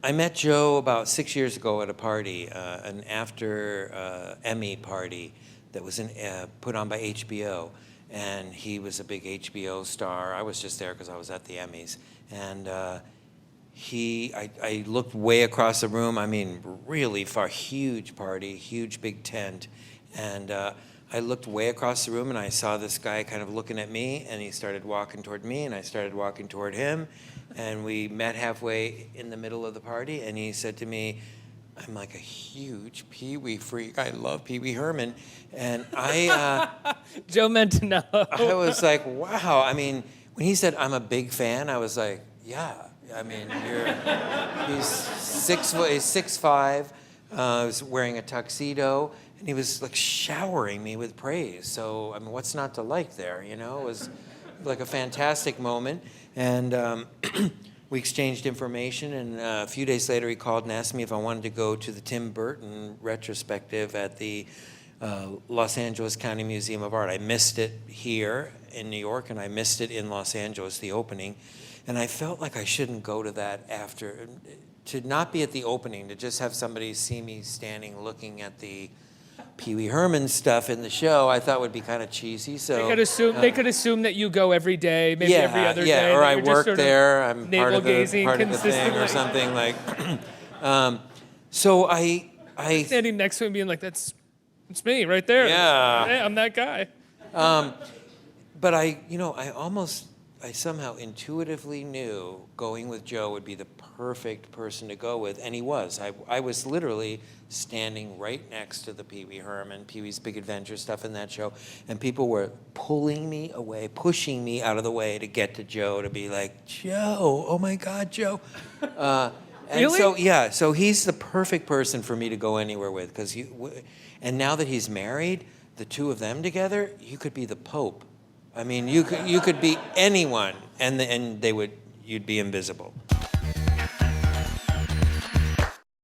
I met Joe about 6 years ago at a party, an after Emmy party that was put on by HBO. And he was a big HBO star. I was just there because I was at the Emmys. And I looked way across the room, I mean, really far, huge party, huge big tent. And I looked way across the room and I saw this guy kind of looking at me, and he started walking toward me and I started walking toward him. And we met halfway in the middle of the party, and he said to me, I'm like a huge Pee Wee freak. I love Pee Wee Herman. And Joe meant to know. I was like, wow. I mean, when he said, I'm a big fan, I was like, yeah. I mean, he's 6'5", was wearing a tuxedo, and he was like showering me with praise. So, I mean, what's not to like there, you know? It was like a fantastic moment. And we exchanged information, and a few days later he called and asked me if I wanted to go to the Tim Burton retrospective at the Los Angeles County Museum of Art. I missed it here in New York, and I missed it in Los Angeles, the opening. And I felt like I shouldn't go to that after, to not be at the opening, to just have somebody see me standing looking at the Pee Wee Herman stuff in the show, I thought would be kind of cheesy. So they could assume that you go every day, maybe every other day. Yeah, or I work there. I'm part of the thing or something like. So I standing next to him, being like, "It's me right there. Yeah, hey, I'm that guy." But I somehow intuitively knew going with Joe would be the perfect person to go with, and he was. I was literally standing right next to the Pee Wee Herman, Pee Wee's Big Adventure stuff in that show, and people were pulling me away, pushing me out of the way to get to Joe, to be like, Joe, oh my God, Joe. And really? So he's the perfect person for me to go anywhere with, and now that he's married, the two of them together, you could be the Pope. I mean, you could be anyone, and you'd be invisible.